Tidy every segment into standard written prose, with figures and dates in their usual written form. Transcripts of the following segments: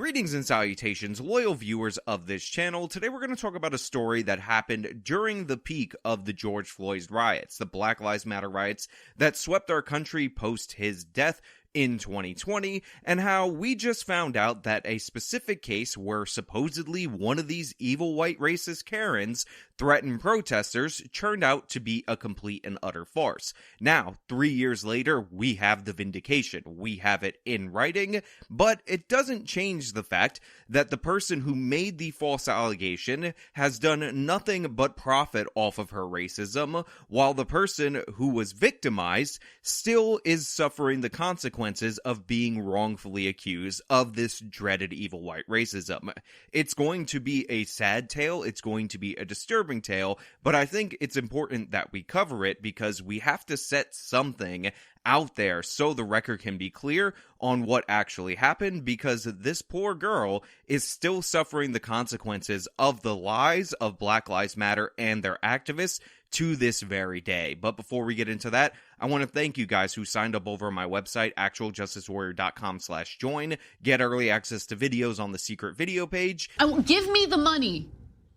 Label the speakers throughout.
Speaker 1: Greetings and salutations, loyal viewers of this channel. Today we're going to talk about a story that happened during the peak of the George Floyd riots, the Black Lives Matter riots that swept our country post his death in 2020, and how we just found out that a specific case where supposedly one of these evil white racist Karens threatened protesters turned out to be a complete and utter farce. Now, 3 years later, we have the vindication. We have it in writing, but it doesn't change the fact that the person who made the false allegation has done nothing but profit off of her racism, while the person who was victimized still is suffering the consequences of being wrongfully accused of this dreaded evil white racism. It's going to be a sad tale, it's going to be a disturbing tale, but I think it's important that we cover it because we have to set something out there so the record can be clear on what actually happened, because this poor girl is still suffering the consequences of the lies of Black Lives Matter and their activists to this very day. But before we get into that, I want to thank you guys who signed up over my website, actualjusticewarrior.com/join, get early access to videos on the secret video page.
Speaker 2: Give me the money.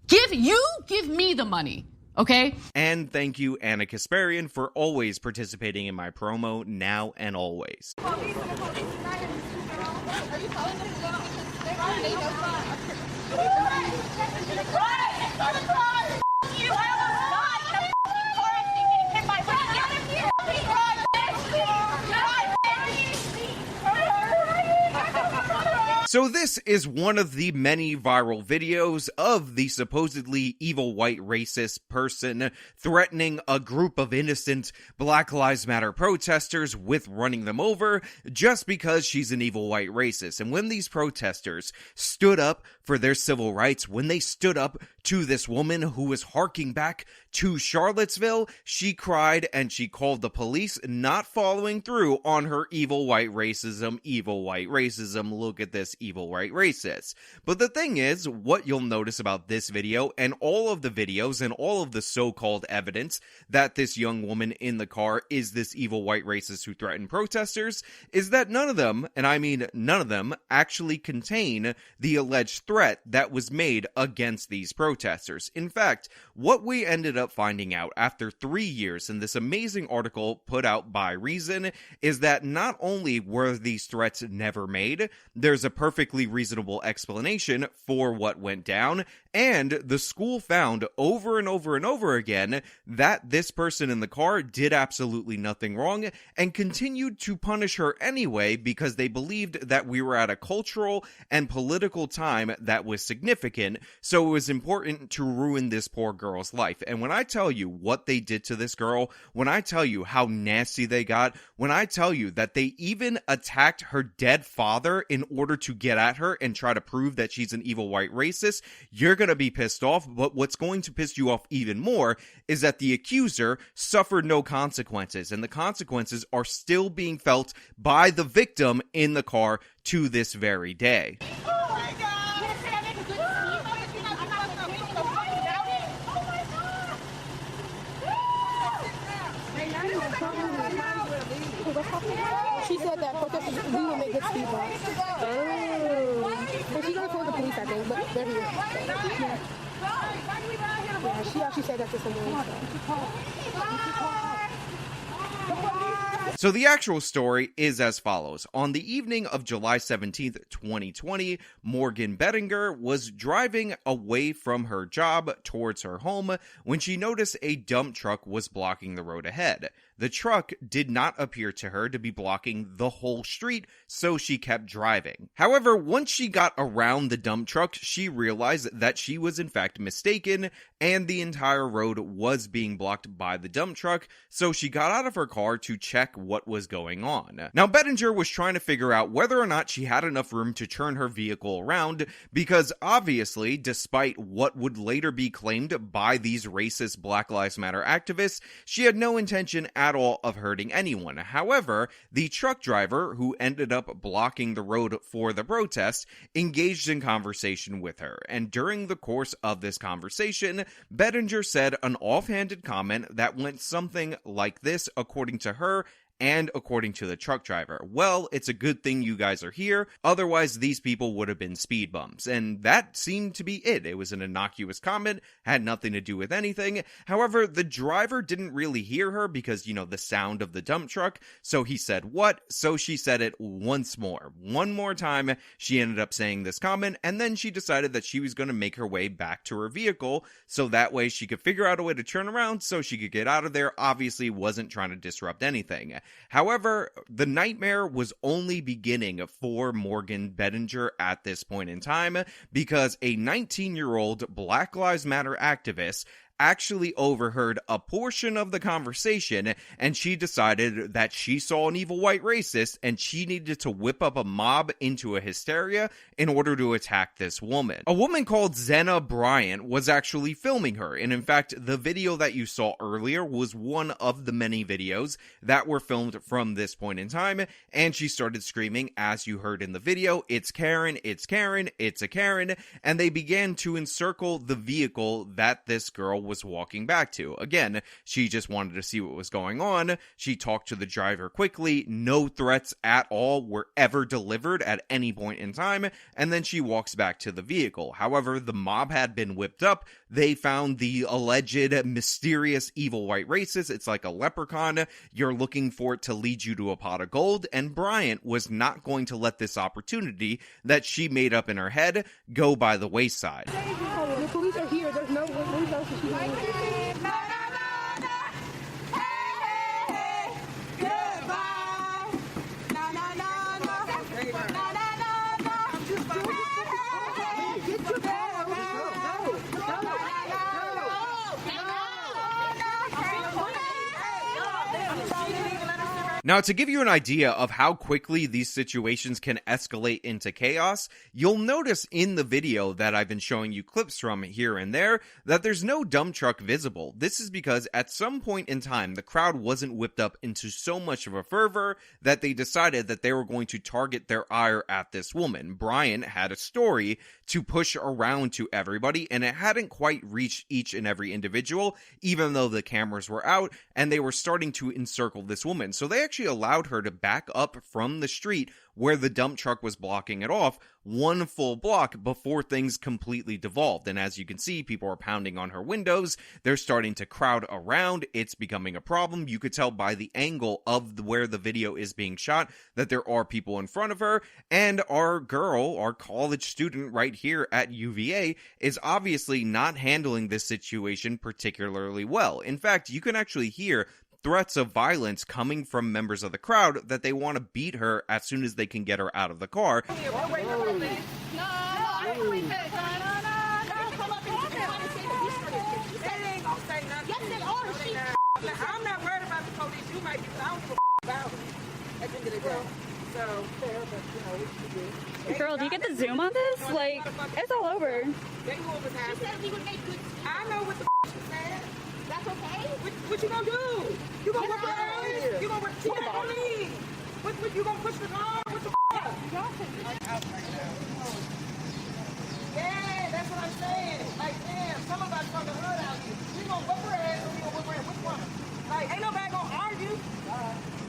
Speaker 2: Give me the money. Okay?
Speaker 1: And thank you, Anna Kasparian, for always participating in my promo, now and always. So this is one of the many viral videos of the supposedly evil white racist person threatening a group of innocent Black Lives Matter protesters with running them over just because she's an evil white racist. And when these protesters stood up for their civil rights, when they stood up to this woman who was harking back to Charlottesville, she cried and she called the police, not following through on her evil white racism, look at this evil white racist. But the thing is, what you'll notice about this video and all of the videos and all of the so-called evidence that this young woman in the car is this evil white racist who threatened protesters is that none of them, and I mean none of them, actually contain the alleged threat that was made against these protesters. In fact, what we ended up finding out after 3 years in this amazing article put out by Reason is that not only were these threats never made, there's a perfectly reasonable explanation for what went down, and the school found over and over and over again that this person in the car did absolutely nothing wrong and continued to punish her anyway because they believed that we were at a cultural and political time that was significant, so it was important to ruin this poor girl's life. And when I tell you what they did to this girl, when I tell you how nasty they got, when I tell you that they even attacked her dead father in order to get at her and try to prove that she's an evil white racist, you're going to be pissed off. But what's going to piss you off even more is that the accuser suffered no consequences, and the consequences are still being felt by the victim in the car to this very day.
Speaker 3: She said that protesters, we will make good speed bumps. Oh. But she's gonna call the police, I think, but they're here. Yeah, she actually said that to someone.
Speaker 1: So the actual story is as follows. On the evening of July 17th, 2020, Morgan Bettinger was driving away from her job towards her home when she noticed a dump truck was blocking the road ahead. The truck did not appear to her to be blocking the whole street, so she kept driving. However, once she got around the dump truck, she realized that she was in fact mistaken and the entire road was being blocked by the dump truck, so she got out of her car to check what was going on. Now, Bettinger was trying to figure out whether or not she had enough room to turn her vehicle around, because obviously, despite what would later be claimed by these racist Black Lives Matter activists, she had no intention at all of hurting anyone. However, the truck driver, who ended up blocking the road for the protest, engaged in conversation with her, and during the course of this conversation, Bettinger said an offhanded comment that went something like this, according to her and according to the truck driver. Well, it's a good thing you guys are here, otherwise these people would have been speed bumps. And that seemed to be it. It was an innocuous comment, had nothing to do with anything. However, the driver didn't really hear her because, you know, the sound of the dump truck. So he said, "What?" So she said it once more. One more time, she ended up saying this comment, and then she decided that she was going to make her way back to her vehicle so that way she could figure out a way to turn around so she could get out of there. Obviously wasn't trying to disrupt anything. However, the nightmare was only beginning for Morgan Bettinger at this point in time, because a 19-year-old Black Lives Matter activist actually overheard a portion of the conversation, and she decided that she saw an evil white racist and she needed to whip up a mob into a hysteria in order to attack this woman. A woman called Zenna Bryant was actually filming her, and in fact, the video that you saw earlier was one of the many videos that were filmed from this point in time, and she started screaming, as you heard in the video, "It's Karen, it's Karen, it's a Karen," and they began to encircle the vehicle that this girl was walking back to. Again, she just wanted to see what was going on. She talked to the driver quickly. No threats at all were ever delivered at any point in time, and then she walks back to the vehicle. However, the mob had been whipped up. They found the alleged mysterious evil white racist. It's like a leprechaun. You're looking for it to lead you to a pot of gold, and Bryant was not going to let this opportunity that she made up in her head go by the wayside.
Speaker 3: The police are here. There's no police officers here.
Speaker 1: Now, to give you an idea of how quickly these situations can escalate into chaos, you'll notice in the video that I've been showing you clips from here and there that there's no dump truck visible. This is because at some point in time, the crowd wasn't whipped up into so much of a fervor that they decided that they were going to target their ire at this woman. Brian had a story to push around to everybody, and it hadn't quite reached each and every individual, even though the cameras were out and they were starting to encircle this woman. So they actually allowed her to back up from the street where the dump truck was blocking it off, one full block before things completely devolved. And as you can see, people are pounding on her windows. They're starting to crowd around. It's becoming a problem. You could tell by the angle of where the video is being shot that there are people in front of her. And our girl, our college student right here at UVA, is obviously not handling this situation particularly well. In fact, you can actually hear threats of violence coming from members of the crowd that they want to beat her as soon as they can get her out of the car.
Speaker 4: I'm not worried about the police. You might be, I don't give a about them at the end of the day. So,
Speaker 5: girl, do you get the zoom on this? Like, it's all over.
Speaker 4: they knew what was happening.
Speaker 3: She said we would make good.
Speaker 4: I know what the she said.
Speaker 3: That's okay.
Speaker 4: What you gonna do? You gonna whip her ass? You gonna whip? She not gonna leave. What you gonna push the car? What the Yeah, that's what I'm saying. Like, damn, some of us from the hood out here. You gonna whip her ass or you gonna whip her ass? Which one? Like, ain't nobody gonna argue.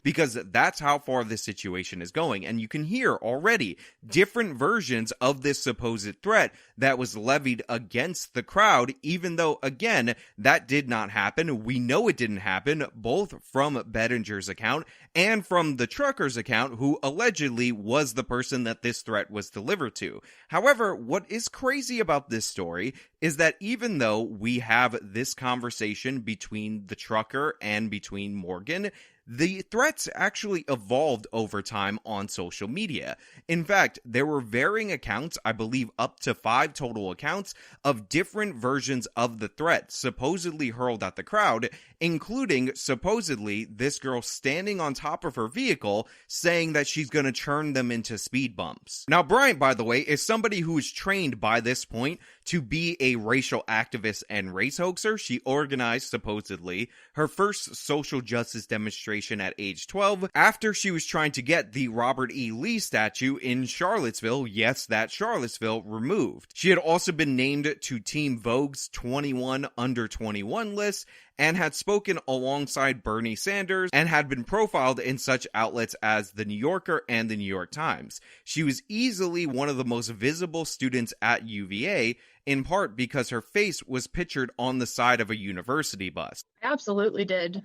Speaker 1: Because that's how far this situation is going. And you can hear already different versions of this supposed threat that was levied against the crowd, even though, again, that did not happen. We know it didn't happen, both from Bettinger's account and from the trucker's account, who allegedly was the person that this threat was delivered to. However, what is crazy about this story is that even though we have this conversation between the trucker and between Morgan, the threats actually evolved over time on social media. In fact, there were varying accounts, I believe up to 5 total accounts, of different versions of the threat supposedly hurled at the crowd, including supposedly this girl standing on top of her vehicle saying that she's going to turn them into speed bumps. Now, Bryant, by the way, is somebody who is trained by this point to be a racial activist and race hoaxer. She organized, supposedly, her first social justice demonstration at age 12 after she was trying to get the Robert E. Lee statue in Charlottesville, yes, that Charlottesville, removed. She had also been named to Teen Vogue's 21 under 21 list, and had spoken alongside Bernie Sanders and had been profiled in such outlets as The New Yorker and The New York Times. She was easily one of the most visible students at UVA, in part because her face was pictured on the side of a university bus.
Speaker 5: I absolutely did.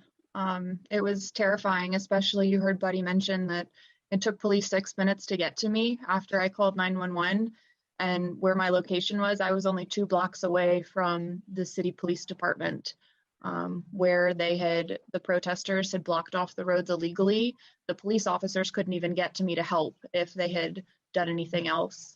Speaker 5: It was terrifying, especially you heard Buddy mention that it took police 6 minutes to get to me after I called 911. And where my location was, I was only 2 blocks away from the city police department, where the protesters had blocked off the roads illegally. The police officers couldn't even get to me to help if they had done anything else,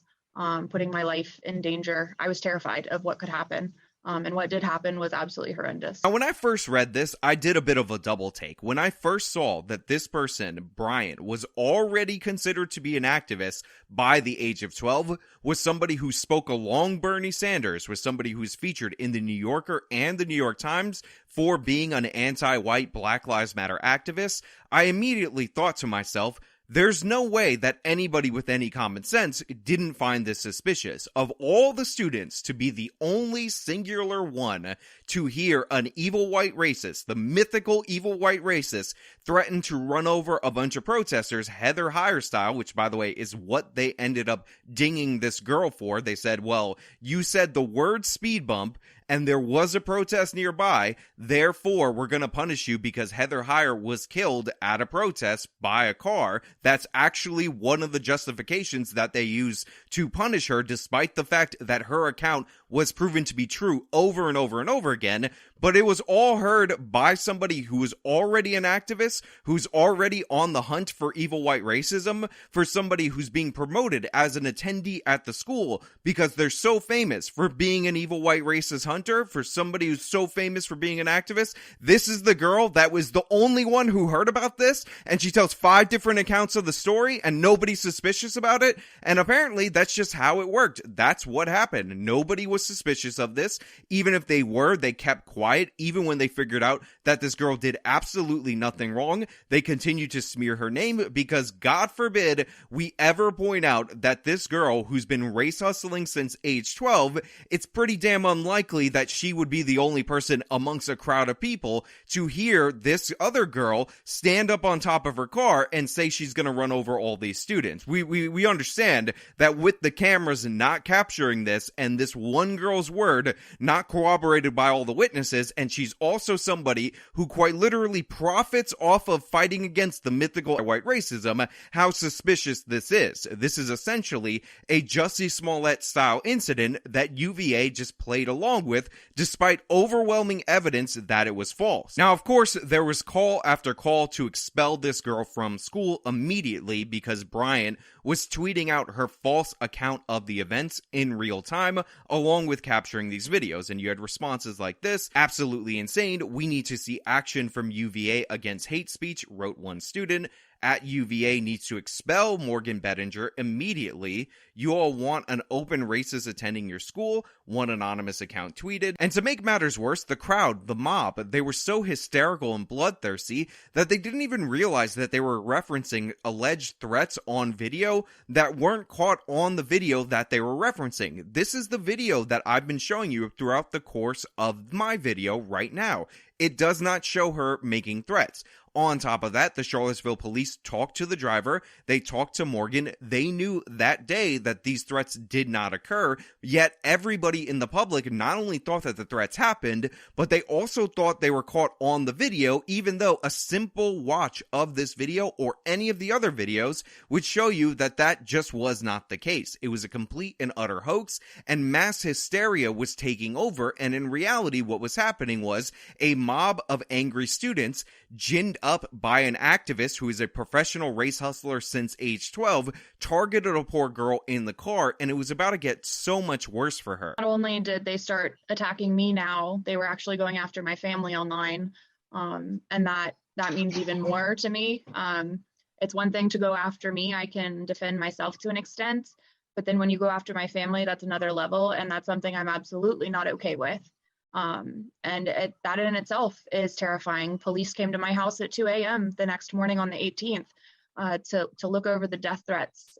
Speaker 5: putting my life in danger. I was terrified of what could happen. And what did happen was absolutely horrendous.
Speaker 1: Now, when I first read this, I did a bit of a double take. When I first saw that this person, Brian, was already considered to be an activist by the age of 12, was somebody who spoke along Bernie Sanders, was somebody who's featured in the New Yorker and the New York Times for being an anti-white Black Lives Matter activist, I immediately thought to myself, there's no way that anybody with any common sense didn't find this suspicious. Of all the students to be the only singular one to hear an evil white racist, the mythical evil white racist, threaten to run over a bunch of protesters, Heather Heyer style, which by the way is what they ended up dinging this girl for. They said, well, you said the word speed bump and there was a protest nearby, therefore we're going to punish you because Heather Heyer was killed at a protest by a car. That's actually one of the justifications that they use to punish her, despite the fact that her account was proven to be true over and over and over again. But it was all heard by somebody who was already an activist, who's already on the hunt for evil white racism, for somebody who's being promoted as an attendee at the school because they're so famous for being an evil white racist hunter, for somebody who's so famous for being an activist. This is the girl that was the only one who heard about this, and she tells 5 different accounts of the story, and nobody's suspicious about it. And apparently that's just how it worked. That's what happened. Nobody was suspicious of this. Even if they were, they kept quiet. Even when they figured out that this girl did absolutely nothing wrong, they continued to smear her name because God forbid we ever point out that this girl who's been race hustling since age 12, it's pretty damn unlikely that she would be the only person amongst a crowd of people to hear this other girl stand up on top of her car and say she's going to run over all these students. We understand that with the cameras not capturing this and this one girl's word not corroborated by all the witnesses, and she's also somebody who quite literally profits off of fighting against the mythical white racism, how suspicious this is. This is essentially a Jussie Smollett style incident that UVA just played along with, despite overwhelming evidence that it was false. Now, of course, there was call after call to expel this girl from school immediately because Bryant was tweeting out her false account of the events in real time, along with capturing these videos. And you had responses like this: absolutely insane. We need to see action from UVA against hate speech, wrote one student. At UVA needs to expel Morgan Bettinger immediately. You all want an open racist attending your school, one anonymous account tweeted. And to make matters worse, the crowd, the mob, they were so hysterical and bloodthirsty that they didn't even realize that they were referencing alleged threats on video that weren't caught on the video that they were referencing. This is the video that I've been showing you throughout the course of my video right now. It does not show her making threats. On top of that, the Charlottesville police talked to the driver, they talked to Morgan, they knew that day that these threats did not occur, yet everybody in the public not only thought that the threats happened, but they also thought they were caught on the video, even though a simple watch of this video or any of the other videos would show you that that just was not the case. It was a complete and utter hoax, and mass hysteria was taking over, and in reality what was happening was a mob of angry students ginned up by an activist who is a professional race hustler since age 12, targeted a poor girl in the car, and it was about to get so much worse for her.
Speaker 5: Not only did they start attacking me now, they were actually going after my family online, and that means even more to me. It's one thing to go after me. I can defend myself to an extent, but then when you go after my family, that's another level, and that's something I'm absolutely not okay with. That in itself is terrifying. Police came to my house at 2 a.m. the next morning on the 18th to look over the death threats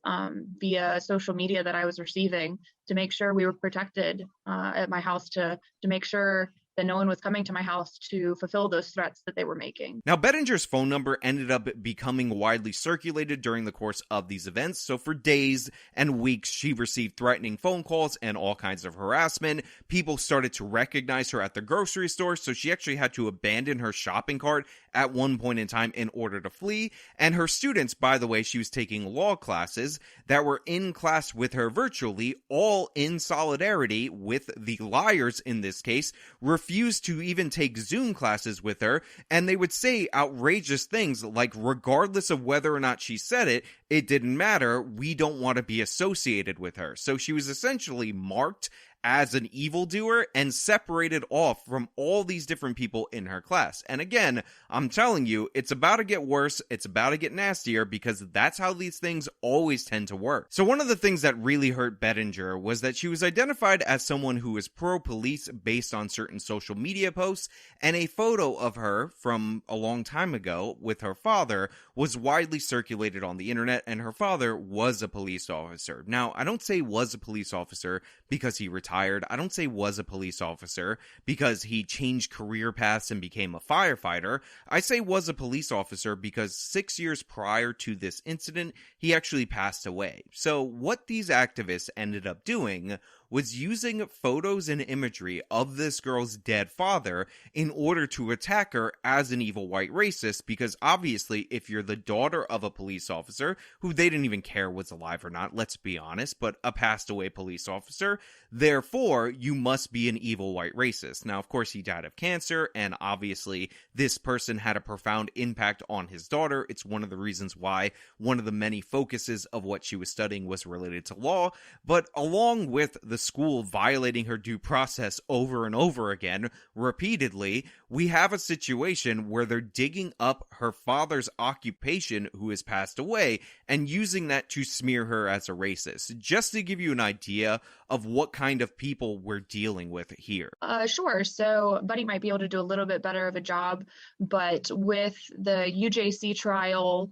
Speaker 5: via social media that I was receiving, to make sure we were protected at my house, to make sure then no one was coming to my house to fulfill those threats that they were making.
Speaker 1: Now, Bettinger's phone number ended up becoming widely circulated during the course of these events, so for days and weeks, she received threatening phone calls and all kinds of harassment. People started to recognize her at the grocery store, so she actually had to abandon her shopping cart at one point in time in order to flee. And her students, by the way, she was taking law classes that were in class with her virtually, all in solidarity with the liars in this case, refused to even take Zoom classes with her, and they would say outrageous things like, regardless of whether or not she said it, it didn't matter, we don't want to be associated with her. So she was essentially marked as an evildoer and separated off from all these different people in her class. And again, I'm telling you, it's about to get worse, it's about to get nastier, because that's how these things always tend to work. So one of the things that really hurt Bettinger was that she was identified as someone who was pro-police based on certain social media posts, and a photo of her from a long time ago with her father was widely circulated on the internet, and her father was a police officer. Now, I don't say was a police officer because he retired. I don't say was a police officer because he changed career paths and became a firefighter. I say was a police officer because 6 years prior to this incident, he actually passed away. So what these activists ended up doing was using photos and imagery of this girl's dead father in order to attack her as an evil white racist, because obviously if you're the daughter of a police officer, who they didn't even care was alive or not, let's be honest, but a passed away police officer, therefore you must be an evil white racist. Now, of course, he died of cancer, and obviously this person had a profound impact on his daughter. It's one of the reasons why one of the many focuses of what she was studying was related to law, but along with the school violating her due process over and over again, repeatedly, we have a situation where they're digging up her father's occupation, who has passed away, and using that to smear her as a racist. Just to give you an idea of what kind of people we're dealing with here.
Speaker 5: Sure. So Buddy might be able to do a little bit better of a job, but with the UJC trial,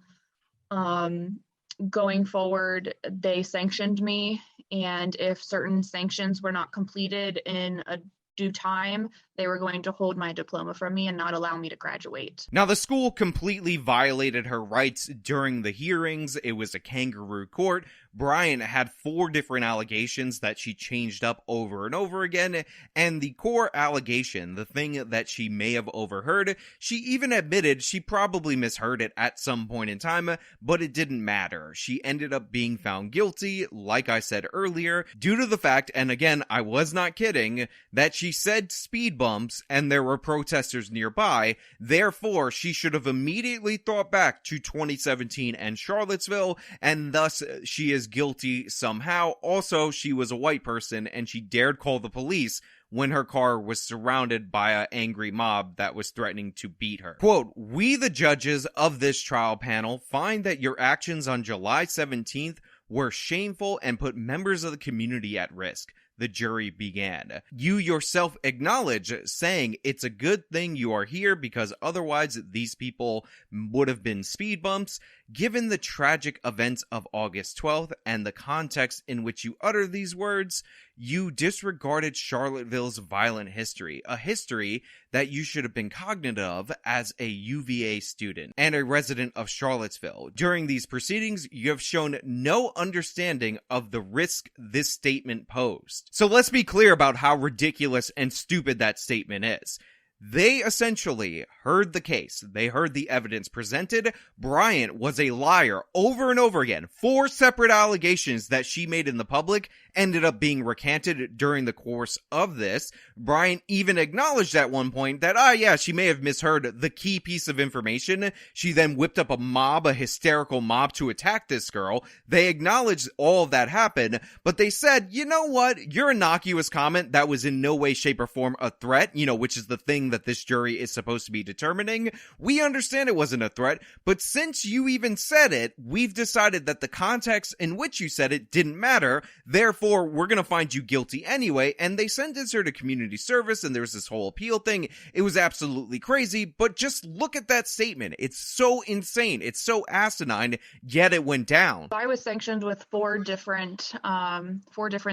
Speaker 5: going forward, they sanctioned me, and if certain sanctions were not completed in a due time, they were going to hold my diploma from me and not allow me to graduate.
Speaker 1: Now, the school completely violated her rights during the hearings. It was a kangaroo court. Bryant had 4 different allegations that she changed up over and over again, and the core allegation, the thing that she may have overheard, she even admitted she probably misheard it at some point in time, but it didn't matter. She ended up being found guilty, like I said earlier, due to the fact, and again, I was not kidding, that she said speed bumps and there were protesters nearby. Therefore, she should have immediately thought back to 2017 and Charlottesville, and thus she is guilty somehow. Also, she was a white person and she dared call the police when her car was surrounded by an angry mob that was threatening to beat her. Quote, "We, the judges of this trial panel, find that your actions on July 17th were shameful and put members of the community at risk," the jury began. "You yourself acknowledge, saying it's a good thing you are here because otherwise these people would have been speed bumps. Given the tragic events of August 12th and the context in which you utter these words, you disregarded Charlottesville's violent history, a history that you should have been cognizant of as a UVA student and a resident of Charlottesville. During these proceedings, you have shown no understanding of the risk this statement posed." So let's be clear about how ridiculous and stupid that statement is. They essentially heard the case. They heard the evidence presented. Bryant was a liar over and over again. 4 separate allegations that she made in the public ended up being recanted during the course of this. Bryant even acknowledged at one point that, yeah, she may have misheard the key piece of information. She then whipped up a hysterical mob to attack this girl. They acknowledged all of that happened, but they said, you know what? Your innocuous comment that was in no way, shape, or form a threat, which is the thing that this jury is supposed to be determining. We understand it wasn't a threat, but since you even said it, we've decided that the context in which you said it didn't matter. Therefore, therefore we're gonna find you guilty anyway, and they sentenced her to community service, and there's this whole appeal thing. It was absolutely crazy, but just look at that statement. It's so insane, it's so asinine, yet it went down.
Speaker 5: I was sanctioned with four different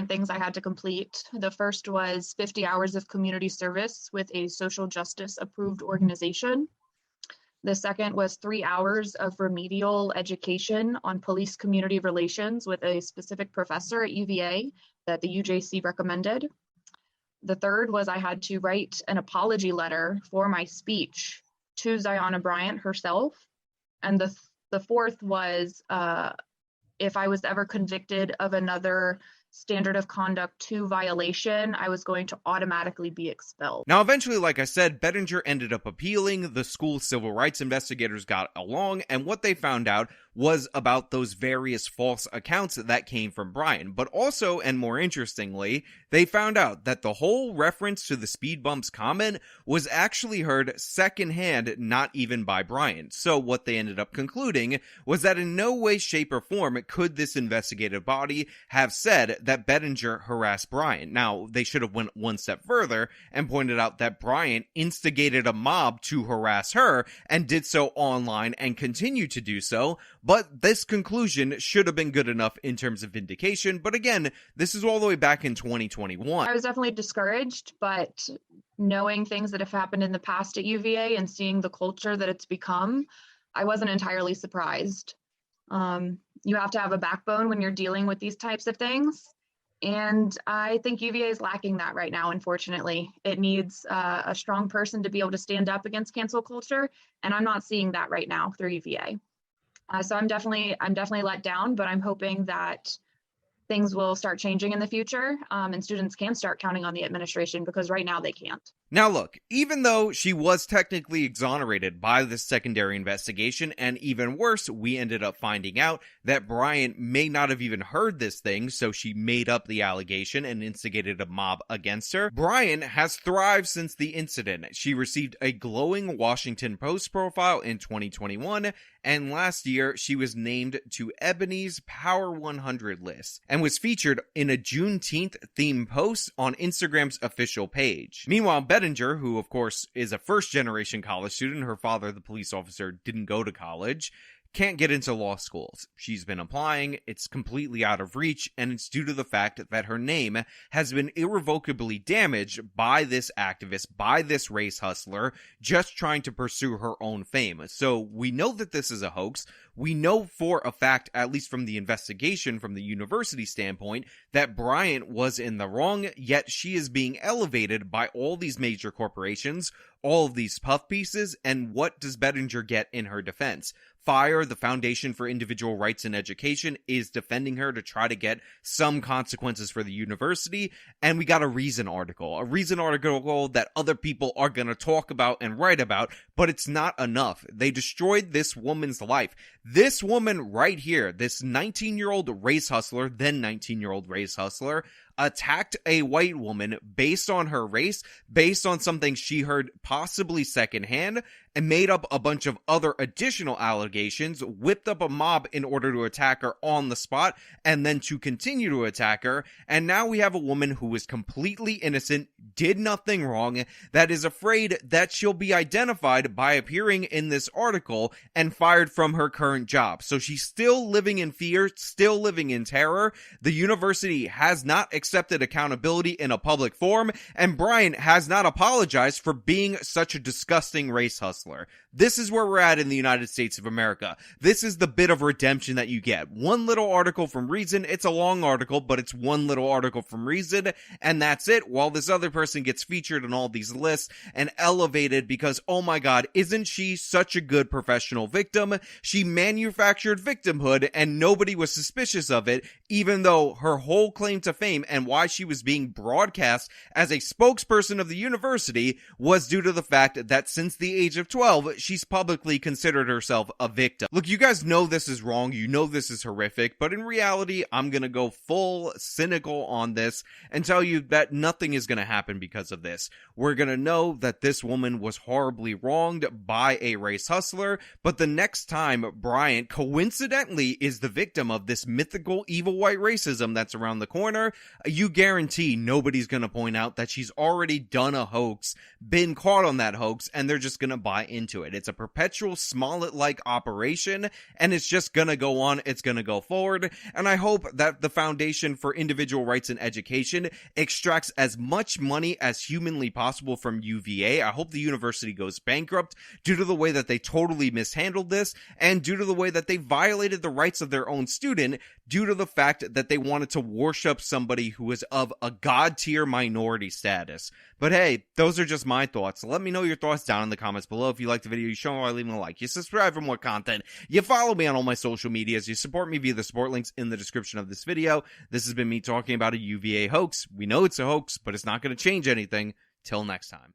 Speaker 5: things I had to complete. The first was 50 hours of community service with a social justice approved organization. The second was 3 hours of remedial education on police community relations with a specific professor at UVA that the UJC recommended. The third was I had to write an apology letter for my speech to Ziona Bryant herself. And the fourth was if I was ever convicted of another standard of conduct 2 violation, I was going to automatically be expelled.
Speaker 1: Now, eventually, like I said, Bettinger ended up appealing. The school civil rights investigators got along, and what they found out was about those various false accounts that came from Brian. But also, and more interestingly, they found out that the whole reference to the speed bumps comment was actually heard secondhand, not even by Brian. So what they ended up concluding was that in no way, shape, or form could this investigative body have said that Bettinger harassed Brian. Now, they should have went one step further and pointed out that Brian instigated a mob to harass her and did so online and continued to do so. But this conclusion should have been good enough in terms of vindication. But again, this is all the way back in 2021.
Speaker 5: I was definitely discouraged, but knowing things that have happened in the past at UVA and seeing the culture that it's become, I wasn't entirely surprised. You have to have a backbone when you're dealing with these types of things. And I think UVA is lacking that right now, unfortunately. It needs a strong person to be able to stand up against cancel culture. And I'm not seeing that right now through UVA. So I'm definitely let down, but I'm hoping that things will start changing in the future and students can start counting on the administration, because right now they can't.
Speaker 1: Now look, even though she was technically exonerated by this secondary investigation, and even worse, we ended up finding out that Bryant may not have even heard this thing, so she made up the allegation and instigated a mob against her. Bryant has thrived since the incident. She received a glowing Washington Post profile in 2021, and last year she was named to Ebony's Power 100 list, and was featured in a Juneteenth themed post on Instagram's official page. Meanwhile, Bettinger, who of course is a first-generation college student, her father, the police officer, didn't go to college, can't get into law schools. She's been applying, it's completely out of reach, and it's due to the fact that her name has been irrevocably damaged by this activist, by this race hustler, just trying to pursue her own fame. So we know that this is a hoax. We know for a fact, at least from the investigation from the university standpoint, that Bryant was in the wrong, yet she is being elevated by all these major corporations, all of these puff pieces, and what does Bettinger get in her defense? FIRE, the Foundation for Individual Rights in Education, is defending her to try to get some consequences for the university, and we got a Reason article that other people are going to talk about and write about, but it's not enough. They destroyed this woman's life. This woman right here, this 19-year-old race hustler, then 19-year-old race hustler, attacked a white woman based on her race, based on something she heard possibly secondhand, and made up a bunch of other additional allegations, whipped up a mob in order to attack her on the spot, and then to continue to attack her. And now we have a woman who is completely innocent, did nothing wrong, that is afraid that she'll be identified by appearing in this article and fired from her current job. So she's still living in fear, still living in terror. The university has not accepted accountability in a public forum, and Bryant has not apologized for being such a disgusting race hustler. This is where we're at in the United States of America. This is the bit of redemption that you get. One little article from Reason. It's a long article, but it's one little article from Reason, and that's it, while this other person gets featured on all these lists and elevated because, oh my god, isn't she such a good professional victim? She manufactured victimhood and nobody was suspicious of it, even though her whole claim to fame and why she was being broadcast as a spokesperson of the university was due to the fact that since the age of 12, she's publicly considered herself a victim. Look, you guys know this is wrong, you know this is horrific, but in reality, I'm gonna go full cynical on this and tell you that nothing is gonna happen happen because of this. We're gonna know that this woman was horribly wronged by a race hustler, but the next time Bryant coincidentally is the victim of this mythical evil white racism that's around the corner, you guarantee nobody's gonna point out that she's already done a hoax, been caught on that hoax, and they're just gonna buy into it. It's a perpetual Smollett-like operation, and it's just gonna go on, it's gonna go forward, and I hope that the Foundation for Individual Rights and Education extracts as much money as humanly possible from UVA. I hope the university goes bankrupt due to the way that they totally mishandled this, and due to the way that they violated the rights of their own student, due to the fact that they wanted to worship somebody who is of a god-tier minority status. But hey, those are just my thoughts. Let me know your thoughts down in the comments below. If you liked the video, you show me by leaving a like. You subscribe for more content. You follow me on all my social medias. You support me via the support links in the description of this video. This has been me talking about a UVA hoax. We know it's a hoax, but it's not going to change anything. Till next time.